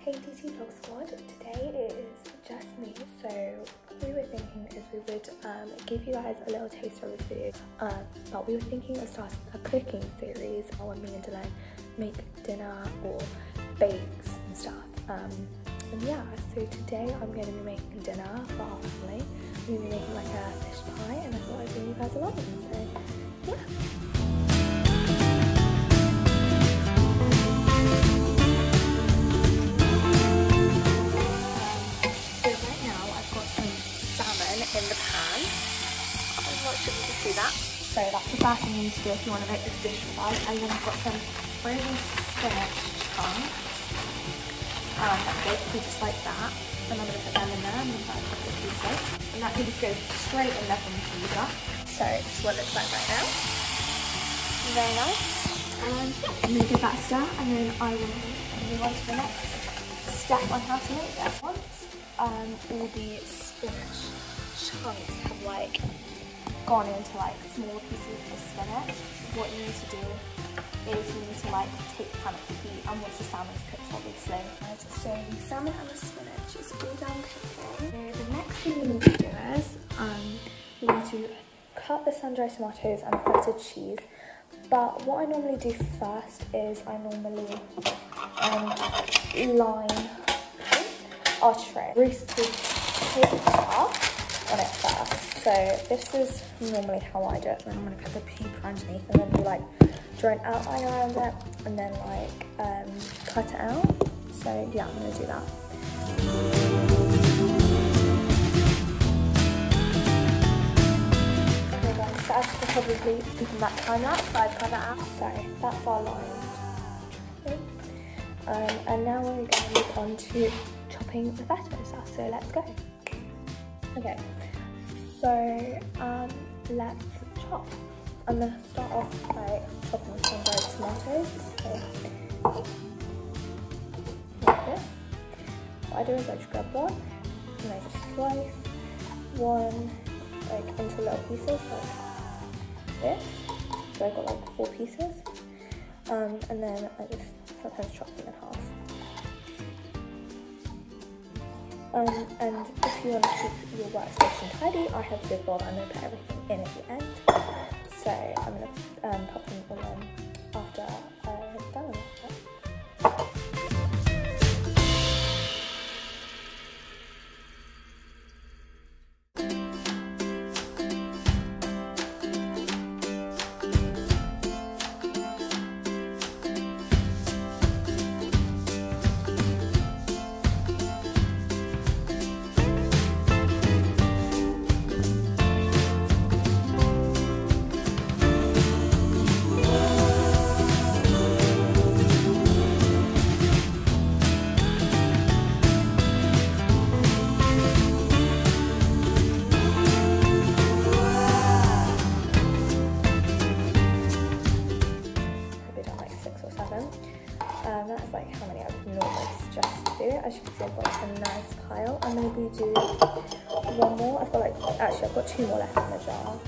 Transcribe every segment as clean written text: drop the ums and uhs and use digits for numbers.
Hey DTVlogs Squad, today it is just me, so what we were thinking is we would give you guys a little taster of the food, but we were thinking of starting a cooking series when me and Dylan make dinner or bakes and stuff. And yeah, so today I'm going to be making dinner for our family. We're going to be making like a fish pie, and I thought I'd bring you guys along, so yeah. In the pan. I'm not sure if you can see that. So that's the first thing you need to do if you want to make this dish with us. And then I've got some frozen spinach chunks. Basically just like that. And I'm going to put them in there and then put a couple of pieces. And that can just go straight in there from the freezer. So this is what it looks like right now. Very nice. And yeah, I'm going to give that a stir, and then I will move on to the next step on how to make that. Once all the spinach chunks have like gone into like small pieces of spinach, what you need to do is you need to like take the pan off the heat, and once the salmon's cooked obviously. So the salmon and the spinach is all done cooking. So the next thing we need to do is we need to cut the sun-dried tomatoes and fettuccine cheese, but what I normally do first is I normally line our tray. Grease the paper on it first. So this is normally how I do it. Then I'm going to put the paper underneath and then do like draw an outline around it and then like cut it out. So yeah, I'm going to do that. Okay guys, so as you can probably see from that time lapse, I've cut that out. So that's our line. And now we're going to move on to chopping the feta and stuff. So let's go. Okay. So let's chop. I'm going to start off by chopping the sun-dried tomatoes. So like this. What I do is I just grab one and I just slice one like into little pieces like this. So I've got like 4 pieces. And then I just sometimes chop them in half. And if you want to keep your workstation tidy, I have a big bowl that I'm going to put everything in at the end. So I'm going to pop them all in after I've done it. That's like how many I would normally suggest to do. As you can see, I've got like a nice pile. I'm going to do one more. I've got 2 more left in the jar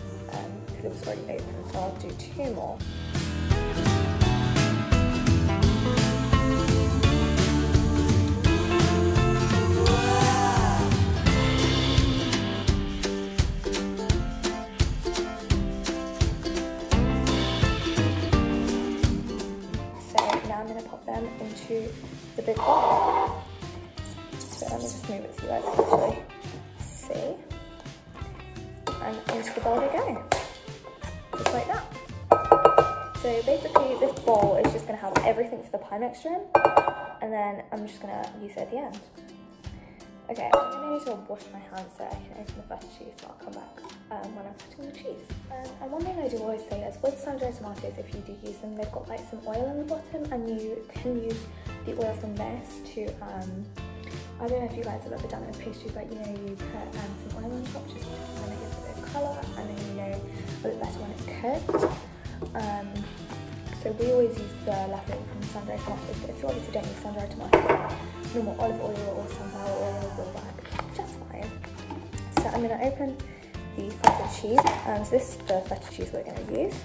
because it was already open, so I'll do 2 more. I'm going to pop them into the big bowl. So let me just move it so you guys can actually see. And into the bowl they go. Just like that. So basically this bowl is just going to have everything for the pie mixture in. And then I'm just going to use it at the end. Okay, I'm going to need to wash my hands so I can open the feta cheese, but I'll come back when I'm putting the cheese. And one thing I do always say is with sun-dried tomatoes, if you do use them, they've got like some oil on the bottom, and you can use the oil from this to, I don't know if you guys have ever done it with pastry, but you know, you put some oil on top just and it gives a bit of colour, and then you know a bit better when it's cooked. So we always use the leftover from the sun-dried tomatoes, but if you obviously don't use sun-dried tomatoes, normal olive oil or sunflower oil will work just fine. So I'm going to open the feta cheese, and so this is the feta cheese we're going to use.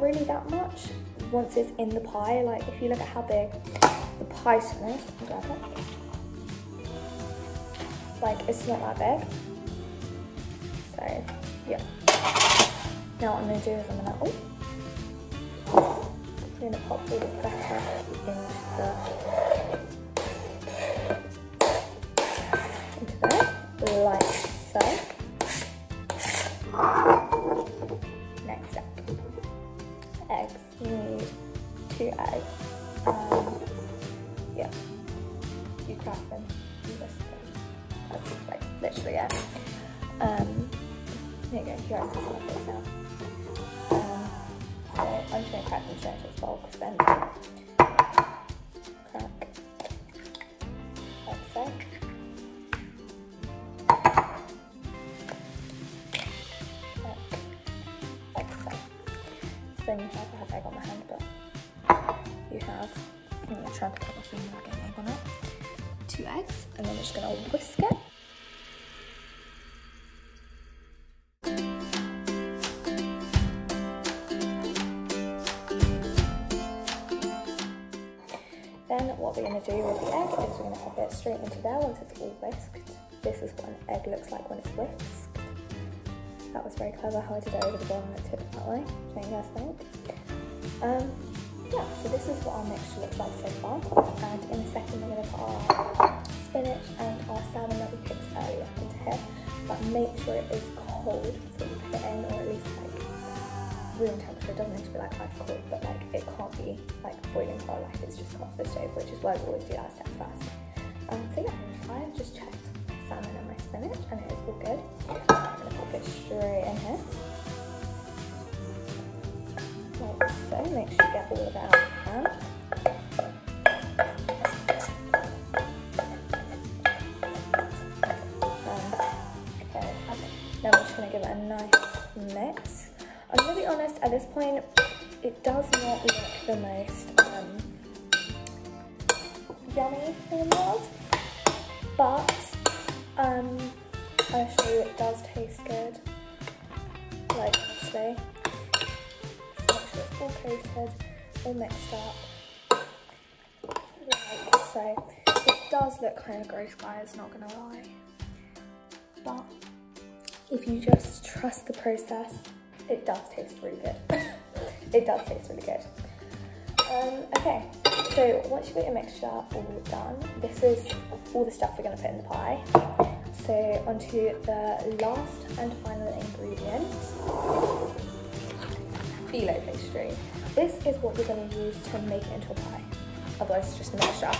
really that much once it's in the pie. Like if you look at how big the pie tin is, grab it. Like it's not that big. So yeah. Now what I'm gonna do is I'm gonna pop all the butter into there, like so. Next step, eggs. You need 2 eggs. Yeah, you crack them, you whisk them. That's like literally it. There you go, you guys can see my face now. So I'm just going to crack them straight into this bowl because then crack like so. Like so. So then you have to have egg on my hand, but you have, I'm going to try and pick up my finger without getting egg on it. 2 eggs, and then we're just going to whisk it. Then what we're going to do with the egg is we're going to pop it straight into there once it's all whisked. This is what an egg looks like when it's whisked. That was very clever how I did it over the bottom and it tipped that way. What do you guys think? Yeah, so this is what our mixture looks like so far. And in a second we're going to put our spinach and our salmon that we picked earlier into here. But make sure it is cold before you put it in, or at least like room temperature. It doesn't need to be like ice cold, but like it can't be like boiling hot, like it's just come off the stove, which is why we always do that step first. So yeah, I have just checked salmon and my spinach and it is all good. So I'm going to pop it straight in here. Like so, make sure you get all of it out of the pan. Okay, now I'm just going to give it a nice mix. I'm going to be honest, at this point, it does not look the most yummy in the world, but I'll show you it does taste good, like honestly. Just make sure it's all coated, all mixed up, like so. It does look kind of gross, guys, not going to lie, but if you just trust the process, it does taste really good. It does taste really good. Okay, so once you get your mixture all done, this is all the stuff we're going to put in the pie. So onto the last and final ingredient, phyllo pastry. This is what we're going to use to make it into a pie. Otherwise it's just a mixture.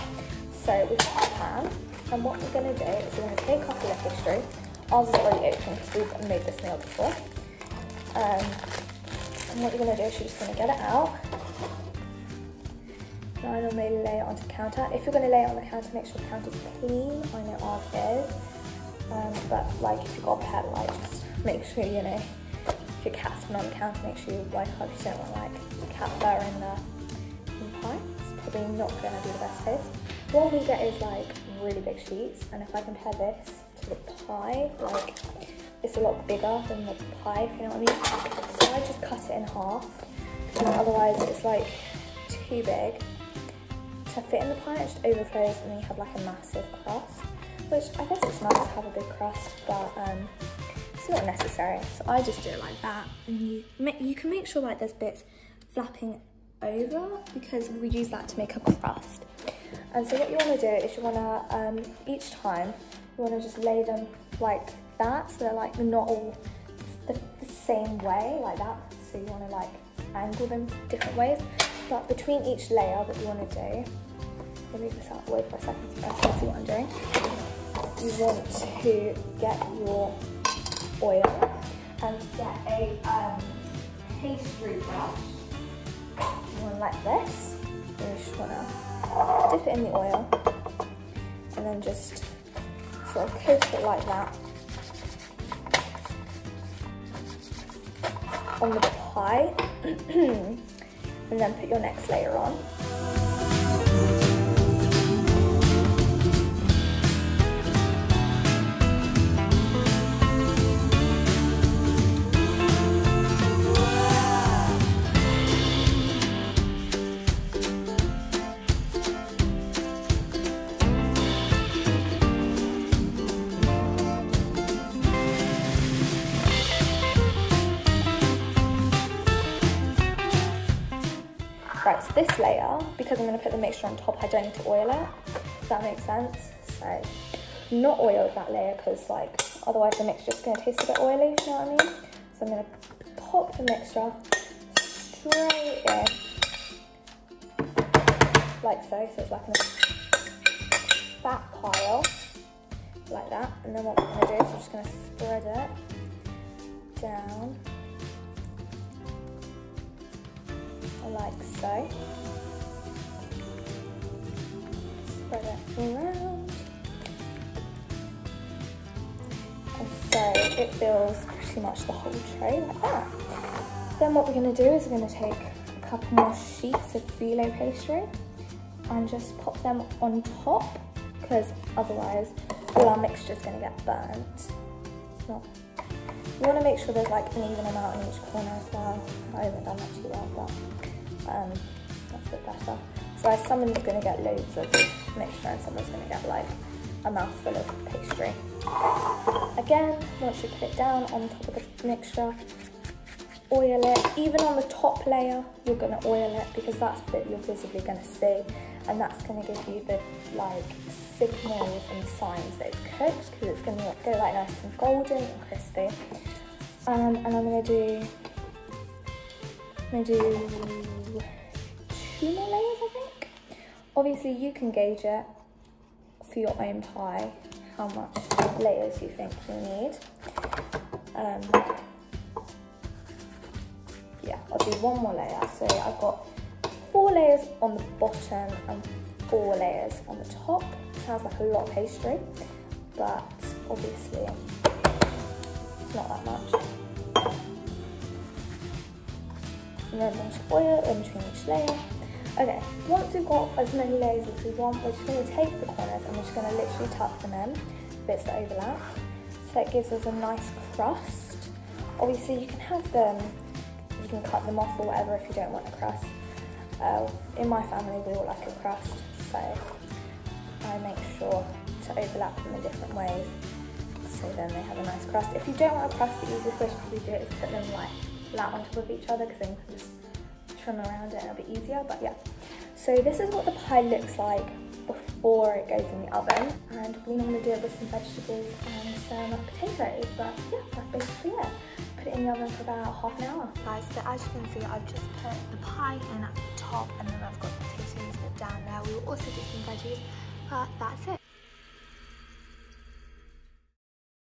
So we've got a pan, and what we're going to do is we're going to take our phyllo pastry. Ours is already open because we've made this meal before. And what you're going to do is you're just going to get it out. Now I normally lay it onto the counter. If you're going to lay it on the counter, make sure the counter's clean. I know ours is. But like if you've got a pet, like just make sure, you know, if your cat's been on the counter, make sure you wipe up. You don't want like cat fur in the pie. It's probably not going to be the best taste. What we get is like really big sheets, and if I compare this to the pie, like it's a lot bigger than the pie, if you know what I mean. So I just cut it in half, because otherwise it's like too big to fit in the pie. It just overflows and then you have like a massive crust, which I guess it's nice to have a big crust, but it's not necessary. So I just do it like that, and you can make sure like there's bits flapping over, because we use that to make a crust. And so what you want to do is you want to each time you want to just lay them like that, so they're like not all the same way like that. So you want to like angle them different ways, but between each layer what you want to do, let me move this out of the way for a second so you guys can see what I'm doing. You want to get your oil and get a pastry brush. You want like this, you just want to dip it in the oil and then just sort of coat it like that on the pie and then put your next layer on. gets this layer, because I'm going to put the mixture on top, I don't need to oil it, if that makes sense. So not oil that layer, because like otherwise the mixture is going to taste a bit oily, you know what I mean? So I'm going to pop the mixture straight in, like so it's like a fat pile, like that. And then what we're going to do is we're just going to spread it down, like so. Spread it around. And so it fills pretty much the whole tray like that. Then what we're going to do is we're going to take a couple more sheets of phyllo pastry and just pop them on top, because otherwise all our mixture is going to get burnt. It's not. You want to make sure there's like an even amount in each corner as well. I haven't done that too well, but that's a bit better. So someone's going to get loads of mixture and someone's going to get like a mouthful of pastry. Again, once you put it down on top of the mixture, oil it. Even on the top layer, you're going to oil it, because that's the bit you're visibly going to see, and that's going to give you the like signals and signs that it's cooked, because it's going to go like nice and golden and crispy. And I'm going to do 2 more layers, I think. Obviously you can gauge it for your own pie, how much layers you think you need. Yeah, I'll do 1 more layer. So I've got 4 layers on the bottom and 4 layers on the top. Sounds like a lot of pastry, but obviously it's not that much. And then there's oil in between each layer. Okay, once we've got as many layers as we want, we're just going to take the corners and we're just going to literally tuck them in, bits that overlap, so it gives us a nice crust. Obviously you can have them, you can cut them off or whatever if you don't want a crust. In my family we all like a crust, so I make sure to overlap them in different ways, so then they have a nice crust. If you don't want a crust, the easiest way to probably do it is put them like flat on top of each other, because then you can just trim around it and it'll be easier. But yeah, so this is what the pie looks like before it goes in the oven, and we normally do it with some vegetables and some potatoes, but yeah, that's basically it. Put it in the oven for about half an hour. Guys, so as you can see, I've just put the pie in at the top, and then I've got the potatoes down there. We will also do some veggies, but that's it.